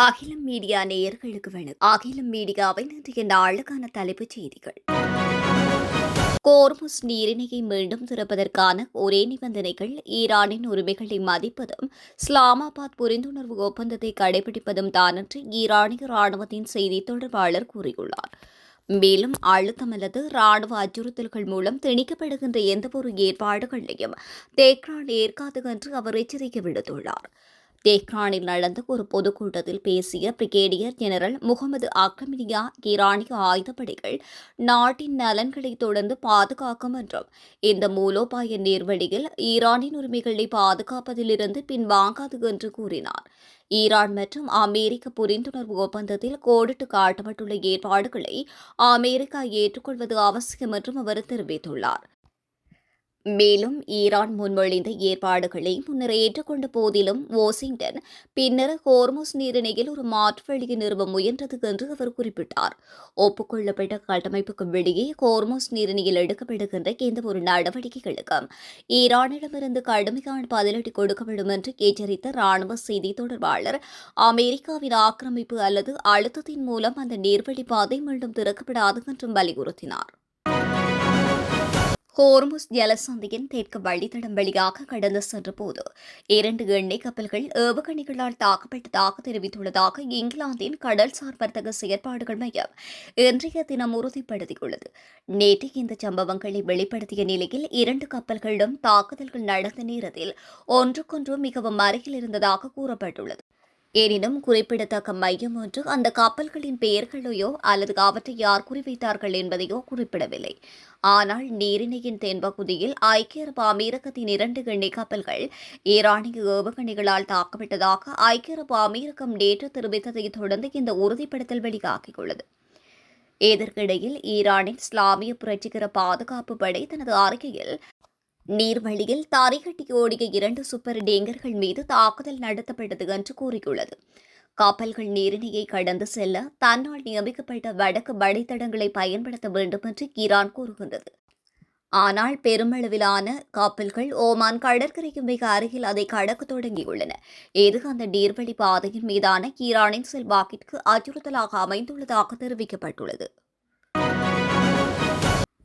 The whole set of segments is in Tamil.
அகிலம் மீடியா நேயர்களுக்கு வணக்கம். அகிலம் மீடியாவின் இன்றைய நாளுக்கான தலைப்புச் செய்திகள். கோர்முஸ் நீரிணையை மீண்டும் திறப்பதற்கான ஒரே நிபந்தனைகள் ஈரானின் உரிமைகளை மதிப்பதும் இஸ்லாமாபாத் புரிந்துணர்வு ஒப்பந்தத்தை கடைபிடிப்பதும் தான் என்று ஈரானிய ராணுவத்தின் செய்தி தொடர்பாளர் கூறியுள்ளார். மேலும் அழுத்தம் அல்லது ராணுவ அச்சுறுத்தல்கள் மூலம் திணிக்கப்படுகின்ற எந்தவொரு ஏற்பாடுகளையும் தெஹ்ரான் ஏற்காது என்று அவர் எச்சரிக்கை விடுத்துள்ளார். தெஹ்ரானில் நடந்த ஒரு பொதுக்கூட்டத்தில் பேசிய பிரிகேடியர் ஜெனரல் முகமது அக்ரமினியா ஈரானிய ஆயுதப்படைகள் நாட்டின் நலன்களை தொடர்ந்து பாதுகாக்கும் என்றும் இந்த மூலோபாய நேர்வழியில் ஈரானின் உரிமைகளை பாதுகாப்பதிலிருந்து பின்வாங்காது என்று கூறினார். ஈரான் மற்றும் அமெரிக்க புரிந்துணர்வு ஒப்பந்தத்தில் கோடிட்டு காட்டப்பட்டுள்ள ஏற்பாடுகளை அமெரிக்கா ஏற்றுக்கொள்வது அவசியம் என்றும் அவர் தெரிவித்துள்ளார். மேலும் ஈரான் முன்மொழிந்த ஏற்பாடுகளை முன்னர் ஏற்றுக்கொண்ட போதிலும் வாஷிங்டன் பின்னர் ஹோர்முஸ் நீரிணையில் ஒரு மாற்று வழியை நிறுவ முயன்றது என்று அவர் குறிப்பிட்டார். ஒப்புக்கொள்ளப்பட்ட கட்டமைப்புக்கு வெளியே ஹோர்முஸ் நீரிணையில் எடுக்கப்படுகின்ற எந்தவொரு நடவடிக்கைகளுக்கும் ஈரானிடமிருந்து கடுமையான பதிலடி கொடுக்கப்படும் என்று எச்சரித்த ராணுவ செய்தி தொடர்பாளர் அமெரிக்காவின் ஆக்கிரமிப்பு அல்லது அழுத்தத்தின் மூலம் அந்த நீர்வழி பாதை மீண்டும் திறக்கப்படாது என்றும் வலியுறுத்தினார். ஹோர்முஸ் ஜலசந்தியின் தெற்கு வழித்தடம் வழியாக கடந்து சென்றபோது 2 எண்ணெய் கப்பல்கள் ஏவுகணைகளால் தாக்கப்பட்டதாக தெரிவித்துள்ளதாக இங்கிலாந்தின் கடல்சார் வர்த்தக செயற்பாடுகள் மையம் இன்றைய தினம் உறுதிப்படுத்தியுள்ளது. நேற்று இந்த சம்பவங்களை வெளிப்படுத்திய நிலையில் 2 கப்பல்களிடம் தாக்குதல்கள் நடந்த நேரத்தில் ஒன்றுக்கொன்று மிகவும் அருகில் இருந்ததாக கூறப்பட்டுள்ளது. எனினும் குறிப்பிடத்தக்க மையம் ஒன்று அந்த கப்பல்களின் பெயர்களையோ அல்லது அவற்றை யார் குறிவைத்தார்கள் என்பதையோ குறிப்பிடவில்லை. ஆனால் நீரிணையின் தென்பகுதியில் ஐக்கிய அரபு அமீரகத்தின் 2 எண்ணெய் கப்பல்கள் ஈரானிய ஏவுகணைகளால் தாக்கப்பட்டதாக ஐக்கிய அரபு அமீரகம் நேற்று தெரிவித்ததை தொடர்ந்து இந்த உறுதிப்படுத்தல் வெளியாகியுள்ளது. இதற்கிடையில் ஈரானின் இஸ்லாமிய புரட்சிகர பாதுகாப்பு படை தனது அறிக்கையில் நீர்வழியில் தாரிகட்டி ஓடிய 2 சூப்பர் டேங்கர்கள் மீது தாக்குதல் நடத்தப்பட்டது என்று கூறியுள்ளது. கப்பல்கள் நீரிணையை கடந்து செல்ல தன்னால் நியமிக்கப்பட்ட வடக்கு வழித்தடங்களை பயன்படுத்த வேண்டும் என்று ஈரான் கூறுகின்றது. ஆனால் பெருமளவிலான கப்பல்கள் ஓமான் கடற்கரைக்கு மிக அருகில் அதை கடக்க தொடங்கியுள்ளன. இது அந்த நீர்வழி பாதையின் மீதான ஈரானின் செல்வாக்கிற்கு அச்சுறுத்தலாக அமைந்துள்ளதாக தெரிவிக்கப்பட்டுள்ளது.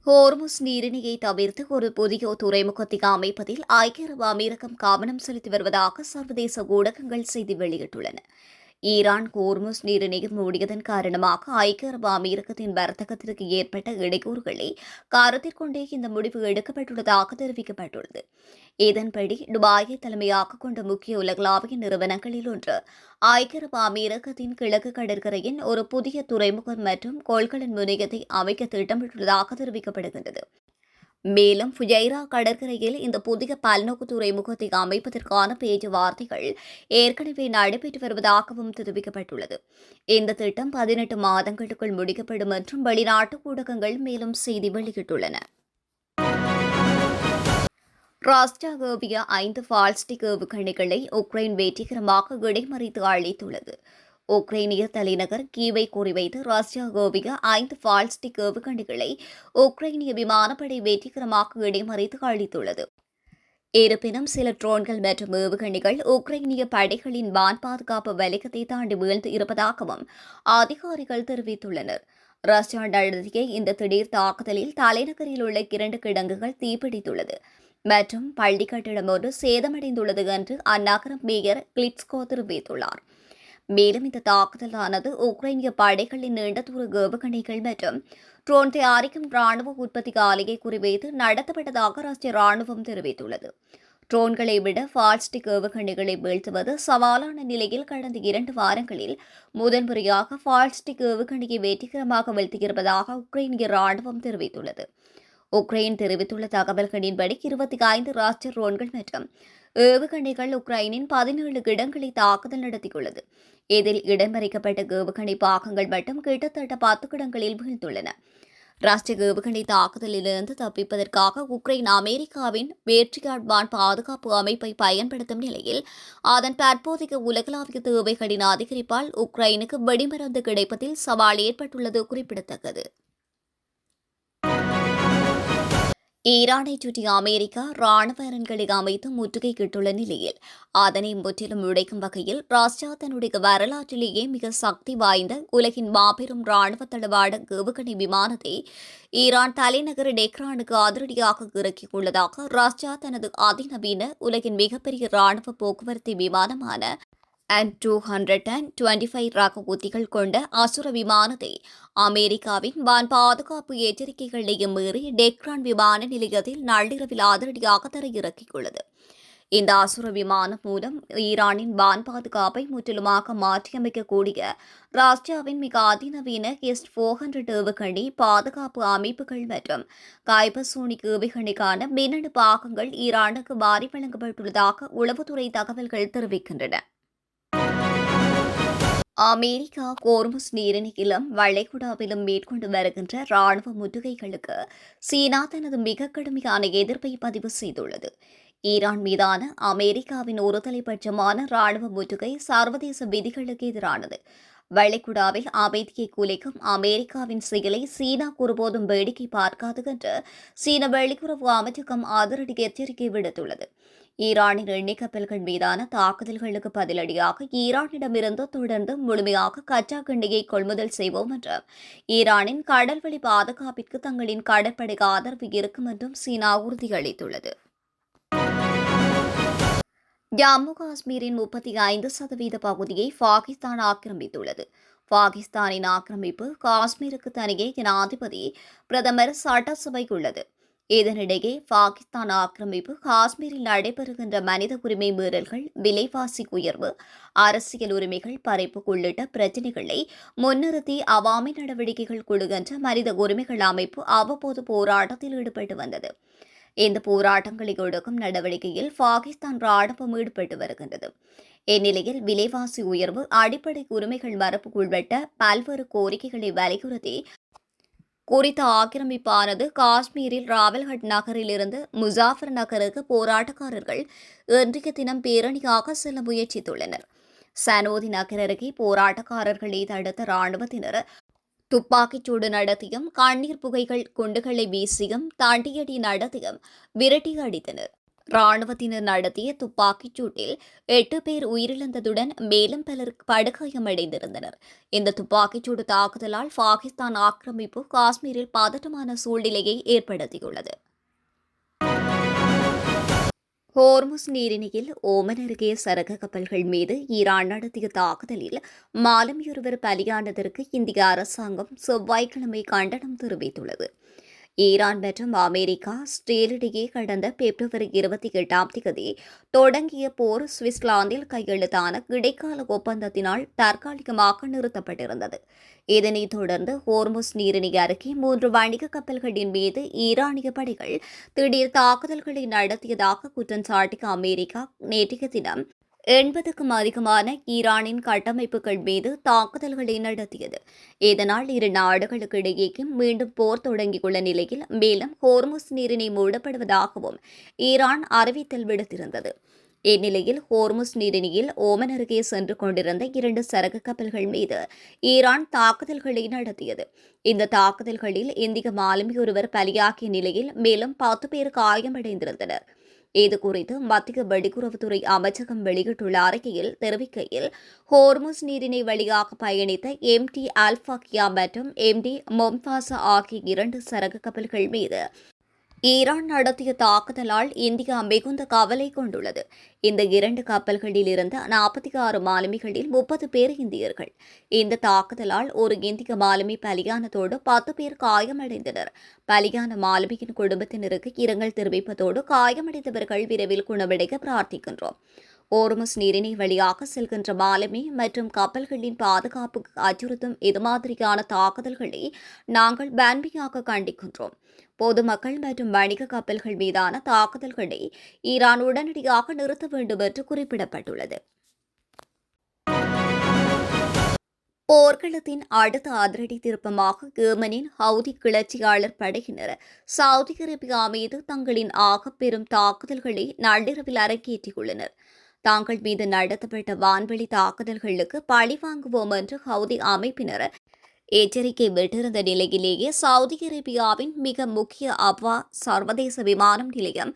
ஹோர்முஸ் நீரிணையை தவிர்த்து ஒரு புதிய துறைமுகத்தை அமைப்பதில் ஐக்கிய அரபு அமீரகம் கவனம் செலுத்தி வருவதாக சர்வதேச ஊடகங்கள் செய்தி வெளியிட்டுள்ளன. ஈரான் ஹோர்முஸ் நீரிணையை மூடியதன் காரணமாக ஐக்கிய அரபு அமீரகத்தின் வர்த்தகத்திற்கு ஏற்பட்ட இடையூறுகளை கருத்தில் கொண்டே இந்த முடிவு எடுக்கப்பட்டுள்ளதாக தெரிவிக்கப்பட்டுள்ளது. இதன்படி துபாயை தலைமையாக கொண்ட முக்கிய உலகளாவிய நிறுவனங்களில் ஒன்று ஐக்கிய அரபு அமீரகத்தின் கிழக்கு கடற்கரையின் ஒரு புதிய துறைமுகம் மற்றும் கொள்கலன் முனையத்தை அமைக்க திட்டமிட்டுள்ளதாக தெரிவிக்கப்படுகின்றது. மேலும் ஃபுஜைரா கடற்கரையில் இந்த புதிய பல்நோக்கு துறைமுகத்தை அமைப்பதற்கான பேச்சுவார்த்தைகள் ஏற்கனவே நடைபெற்று வருவதாகவும் தெரிவிக்கப்பட்டுள்ளது. இந்த திட்டம் 18 மாதங்களுக்குள் முடிக்கப்படும் என்றும் வெளிநாட்டு ஊடகங்கள் மேலும் செய்தி வெளியிட்டுள்ளன. ரஷ்யா ஏவிய 5 பால்ஸ்டிக் ஏவுகணைகளை உக்ரைன் வெற்றிகரமாக இடைமறித்து அழித்துள்ளது. உக்ரைனிய தலைநகர் கீவை குறிவைத்து ரஷ்யா ஏவிய 5 பால்ஸ்டிக் ஏவுகணைகளை உக்ரைனிய விமானப்படை வெற்றிகரமாக இடைமறித்து அழித்துள்ளது. இருப்பினும் சில ட்ரோன்கள் மற்றும் ஏவுகணைகள் உக்ரைனிய படைகளின் வான் பாதுகாப்பு வலயத்தை தாண்டி வீழ்ந்து இருப்பதாகவும் அதிகாரிகள் தெரிவித்துள்ளனர். ரஷ்யா நடத்திய இந்த திடீர் தாக்குதலில் தலைநகரில் உள்ள 2 கிடங்குகள் தீப்பிடித்துள்ளது மற்றும் பள்ளி கட்டிடம் ஒன்று சேதமடைந்துள்ளது என்று அந்நகரம் மேயர் கிளிட்ஸ்கோ தெரிவித்துள்ளார். மேலும் இந்த தாக்குதலானது உக்ரைனிய படைகளின் நீண்ட தூர ஏவுகணைகள் மற்றும் ட்ரோன் தயாரிக்கும் ராணுவ உற்பத்தி ஆலையை குறிவைத்து நடத்தப்பட்டதாக ரஷ்ய ராணுவம் தெரிவித்துள்ளது. ட்ரோன்களை விட பால்ஸ்டிக் ஏவுகணைகளை வீழ்த்துவது சவாலான நிலையில் கடந்த 2 வாரங்களில் முதன்முறையாக பால்ஸ்டிக் ஏவுகணையை வெற்றிகரமாக வீழ்த்தியிருப்பதாக உக்ரைனிய ராணுவம் தெரிவித்துள்ளது. உக்ரைன் தெரிவித்துள்ள தகவல்களின்படி 25 ராஷ்டிர ட்ரோன்கள் மற்றும் ஏவுகணைகள் உக்ரைனின் 17 இடங்களை தாக்குதல் நடத்தியுள்ளது. இதில் இடமறிக்கப்பட்ட ஏவுகணை பாகங்கள் மட்டும் கிட்டத்தட்ட 10 இடங்களில் வீழ்ந்துள்ளன. ராஷ்டிரிய ஏவுகணை தாக்குதலிலிருந்து தப்பிப்பதற்காக உக்ரைன் அமெரிக்காவின் பேட்ரியாட் வான் பாதுகாப்பு அமைப்பை பயன்படுத்தும் நிலையில் அதன் தற்போதைய உலகளாவிய தேவைகளின் அதிகரிப்பால் உக்ரைனுக்கு வெடிமருந்து கிடைப்பதில் சவால் ஏற்பட்டுள்ளது குறிப்பிடத்தக்கது. ஈரானை சுற்றி அமெரிக்கா ராணுவ அரண்களை அமைத்து முற்றுகையிட்டுள்ள நிலையில் அதனை முற்றிலும் உடைக்கும் வகையில் ரஷ்யா தன்னுடைய வரலாற்றிலேயே மிக சக்தி வாய்ந்த உலகின் மாபெரும் ராணுவ தளவாட ஏவுகணை விமானத்தை ஈரான் தலைநகர் டெக்ரானுக்கு அதிரடியாக இறக்கியுள்ளதாக ரஷ்யா தனது அதிநவீன உலகின் மிகப்பெரிய ராணுவ போக்குவரத்து விமானமான An-225 ரக உத்திகள் கொண்ட அசுர விமானத்தை அமெரிக்காவின் வான் பாதுகாப்பு எச்சரிக்கைகளையும் மீறி டெக்ரான் விமான நிலையத்தில் நள்ளிரவில் அதிரடியாக தரையிறக்கியுள்ளது. இந்த அசுர விமானம் மூலம் ஈரானின் வான் பாதுகாப்பை முற்றிலுமாக மாற்றியமைக்கக்கூடிய ரஷ்யாவின் மிக அதிநவீன S-400 ஏவுகணை பாதுகாப்பு அமைப்புகள் மற்றும் கைபர்சோனிக் ஏவுகணைக்கான மின்னணு பாகங்கள் ஈரானுக்கு வாரி வழங்கப்பட்டுள்ளதாக உளவுத்துறை தகவல்கள் தெரிவிக்கின்றன. அமெரிக்கா கோர்முஸ் நீரிணையிலும் வளைகுடாவிலும் மேற்கொண்டு வருகின்ற ராணுவ முற்றுகைகளுக்கு சீனா தனது மிக கடுமையான எதிர்ப்பை பதிவு செய்துள்ளது. ஈரான் மீதான அமெரிக்காவின் ஒருதலைபட்சமான ராணுவ முற்றுகை சர்வதேச விதிகளுக்கு எதிரானது. வளைகுடாவில் அமைதியை குலைக்கும் அமெரிக்காவின் செயலை சீனா ஒருபோதும் வேடிக்கை பார்க்காது என்று சீன வெளியுறவு அமைச்சகம் அதிரடி எச்சரிக்கை விடுத்துள்ளது. ஈரானின் எண்ணெய் கப்பல்கள் மீதான தாக்குதல்களுக்கு பதிலடியாக ஈரானிடமிருந்து தொடர்ந்து முழுமையாக கச்சா எண்ணெயை கொள்முதல் செய்வோம் என்றும் ஈரானின் கடல்வழி பாதுகாப்பிற்கு தங்களின் கடற்படைக்கு ஆதரவு இருக்கும் என்றும் சீனா உறுதியளித்துள்ளது. ஜம்மு காஷ்மீரின் 35% பகுதியை பாகிஸ்தான் ஆக்கிரமித்துள்ளது. பாகிஸ்தானின் ஆக்கிரமிப்பு காஷ்மீருக்கு தனியே ஜனாதிபதி பிரதமர் சட்டசபைக்குள்ளது. இதனிடையே பாகிஸ்தான் ஆக்கிரமிப்பு காஷ்மீரில் நடைபெறுகின்ற மனித உரிமை மீறல்கள், விலைவாசி உயர்வு, அரசியல் உரிமைகள் பறிப்பு உள்ளிட்ட பிரச்சினைகளை முன்னிறுத்தி அவாமி நடவடிக்கைகள் குழு என்ற மனித உரிமைகள் அமைப்பு அவ்வப்போது போராட்டத்தில் ஈடுபட்டு வந்தது. இந்த போராட்டங்களை ஒடுக்கும் நடவடிக்கையில் பாகிஸ்தான் ராணுவம் ஈடுபட்டு வருகின்றது. இந்நிலையில் விலைவாசி உயர்வு, அடிப்படை உரிமைகள் மரபு உள்பட்ட பல்வேறு கோரிக்கைகளை வலியுறுத்தி குறித்த ஆக்கிரமிப்பானது காஷ்மீரில் ராவல்கட் நகரிலிருந்து முசாஃபர் நகருக்கு போராட்டக்காரர்கள் இன்றைய தினம் பேரணியாக செல்ல முயற்சித்துள்ளனர். சனோதி நகர் அருகே போராட்டக்காரர்களை தடுத்த ராணுவத்தினர் துப்பாக்கிச்சூடு நடத்தியும், கண்ணீர் புகைகள் குண்டுகளை வீசியும், தாண்டியடி நடத்தியும் விரட்டி அடித்தனர். ராணுவத்தினர் நடத்திய துப்பாக்கிச் சூட்டில் 8 பேர் உயிரிழந்ததுடன் மேலும் பலர் படுகாயமடைந்திருந்தனர். இந்த துப்பாக்கிச்சூடு தாக்குதலால் பாகிஸ்தான் ஆக்கிரமிப்பு காஷ்மீரில் பதட்டமான சூழ்நிலையை ஏற்படுத்தியுள்ளது. ஹோர்முஸ் நீரிணையில் ஓமன் அருகே சரக்கு கப்பல்கள் மீது ஈரான் நடத்திய தாக்குதலில் மாலுமியொருவர் பலியானதற்கு இந்திய அரசாங்கம் செவ்வாய்க்கிழமை கண்டனம் தெரிவித்துள்ளது. ஈரான் மற்றும் அமெரிக்கா ஸ்டேலிடையே கடந்த பிப்ரவரி 28 தொடங்கிய போர் சுவிட்சர்லாந்தில் கையெழுத்தான இடைக்கால ஒப்பந்தத்தினால் தற்காலிகமாக நிறுத்தப்பட்டிருந்தது. இதனைத் தொடர்ந்து ஹோர்முஸ் நீரிணை அருகே 3 வணிக கப்பல்களின் மீது ஈரானிய படைகள் திடீர் தாக்குதல்களை நடத்தியதாக குற்றம் சாட்டிய அமெரிக்கா நேற்றைய தினம் 80க்கும் அதிகமான ஈரானின் கட்டமைப்புகள் மீது தாக்குதல்களை நடத்தியது. இதனால் இரு நாடுகளுக்கு இடையேயும் மீண்டும் போர் தொடங்கியுள்ள நிலையில் மேலும் ஹோர்முஸ் நீரிணை மூடப்படுவதாகவும் ஈரான் அறிவித்தல் விடுத்திருந்தது. இந்நிலையில் ஹோர்முஸ் நீரிணையில் ஓமன் அருகே சென்று கொண்டிருந்த 2 சரக்கு கப்பல்கள் மீது ஈரான் தாக்குதல்களை நடத்தியது. இந்த தாக்குதல்களில் இந்திய மாலுமி ஒருவர் பலியாகிய நிலையில் மேலும் 10 பேர் காயமடைந்திருந்தனர். இதுகுறித்து மத்திய வெளியுறவுத்துறை அமைச்சகம் வெளியிட்டுள்ள அறிக்கையில் தெரிவிக்கையில், ஹோர்முஸ் நீரிணை வழியாக பயணித்த MT அல்ஃபாகியா மற்றும் MT மொம்தாசா ஆகிய 2 சரக்கு கப்பல்கள் மீது ஈரான் நடத்திய தாக்குதலால் இந்தியா மிகுந்த கவலை கொண்டுள்ளது. இந்த 2 கப்பல்களில் இருந்த 46 மாலுமிகளில் 30 பேர் இந்தியர்கள். இந்த தாக்குதலால் ஒரு இந்திய மாலுமி பலியானதோடு 10 பேர் காயமடைந்தனர். பலியான மாலுமியின் குடும்பத்தினருக்கு இரங்கல் தெரிவிப்பதோடு காயமடைந்தவர்கள் விரைவில் குணமடைய பிரார்த்திக்கின்றோம். ஓர்முஸ் நீரிணை வழியாக செல்கின்ற மாலுமி மற்றும் கப்பல்களின் பாதுகாப்புக்கு அச்சுறுத்தும் இதுமாதிரியான தாக்குதல்களை நாங்கள் வன்மையாக கண்டிக்கின்றோம். பொதுமக்கள் மற்றும் வணிக கப்பல்கள் மீதான தாக்குதல்களை ஈரான் உடனடியாக நிறுத்த வேண்டும் என்று குறிப்பிடப்பட்டுள்ளது. போர்க்களத்தின் அடுத்த அதிரடி திருப்பமாக ஏமனின் ஹவுதி கிளர்ச்சியாளர் படையினர் சவுதி அரேபியா மீது தங்களின் ஆகப்பெரும் தாக்குதல்களை நள்ளிரவில் அரங்கேற்றியுள்ளனர். தாங்கள் மீது நடத்தப்பட்ட வான்வெளி தாக்குதல்களுக்கு பழி வாங்குவோம் என்று ஹவுதி அமைப்பினர் எச்சரிக்கை விட்டிருந்த நிலையிலேயே சவுதி அரேபியாவின் மிக முக்கிய அப்வா சர்வதேச விமானம் நிலையம்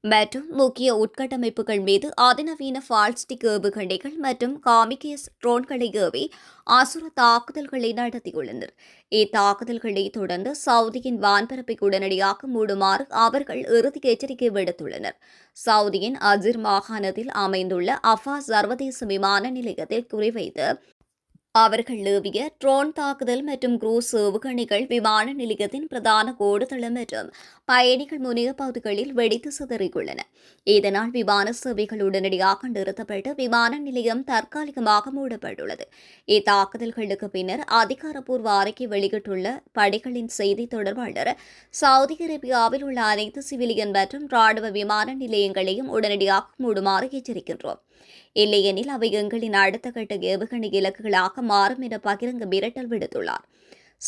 மற்றும் முக்கிய உட்கட்டமைப்புகள் மீது அதிநவீன பால்ஸ்டிக் ஏவுகணைகள் மற்றும் காமிகேஸ் ட்ரோன்களை ஏவி அசுர தாக்குதல்களை நடத்தியுள்ளனர். இத்தாக்குதல்களை தொடர்ந்து சவுதியின் வான்பரப்பை உடனடியாக மூடுமாறு அவர்கள் இறுதி எச்சரிக்கை விடுத்துள்ளனர். சவுதியின் அஜிர் மாகாணத்தில் அமைந்துள்ள அஃபா சர்வதேச விமான நிலையத்தில் குறிவைத்து அவர்கள் ஏவிய ட்ரோன் தாக்குதல் மற்றும் குரூஸ் ஏவுகணைகள் விமான நிலையத்தின் பிரதான கோடுதளம் மற்றும் பயணிகள் முனைய பகுதிகளில் வெடித்து சிதறியுள்ளன. இதனால் விமான சேவைகள் உடனடியாக நிறுத்தப்பட்டு விமான நிலையம் தற்காலிகமாக மூடப்பட்டுள்ளது. இத்தாக்குதல்களுக்கு பின்னர் அதிகாரப்பூர்வ அறிக்கை வெளியிட்டுள்ள படைகளின் செய்தி தொடர்பாளர், சவுதி அரேபியாவில் உள்ள அனைத்து சிவிலியன் மற்றும் ராணுவ விமான நிலையங்களையும் உடனடியாக மூடுமாறு எச்சரிக்கின்றோம். இல்லையெனில் அவை எங்களின் அடுத்த கட்ட ஏவுகணை இலக்குகளாக மாறும் என பகிரங்க மிரட்டல் விடுத்துள்ளார்.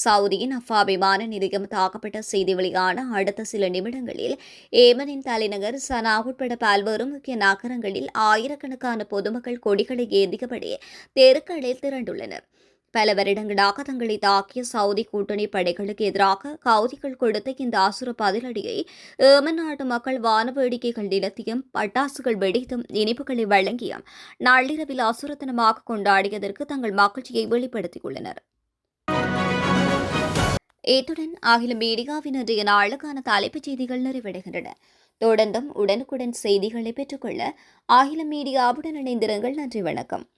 சவுதியின் அஃபா விமான நிலையம் தாக்கப்பட்ட செய்தி வெளியான அடுத்த சில நிமிடங்களில் ஏமனின் தலைநகர் சனா உட்பட பல்வேறு முக்கிய நகரங்களில் ஆயிரக்கணக்கான பொதுமக்கள் கொடிகளை ஏந்தியபடி தெருக்களில் திரண்டுள்ளனர். பல வருடங்களாக தங்களை தாக்கிய சவுதி கூட்டணி படைகளுக்கு எதிராக கவுதிகள் கொடுத்த இந்த அசுர பதிலடியை ஏமன் நாட்டு மக்கள் வான வேடிக்கைகள் நிலத்தியும் பட்டாசுகள் வெடித்தும் இனிப்புகளை வழங்கியும் நள்ளிரவில் அசுரத்தனமாக கொண்டாடியதற்கு தங்கள் மகிழ்ச்சியை வெளிப்படுத்தியுள்ளனர். இத்துடன் அகில மீடியாவின் இன்றைய நாளுக்கான தலைப்புச் செய்திகள் நிறைவடைகின்றன. தொடர்ந்தும் உடனுக்குடன் செய்திகளை பெற்றுக்கொள்ள அகில மீடியாவுடன் இணைந்திருங்கள். நன்றி, வணக்கம்.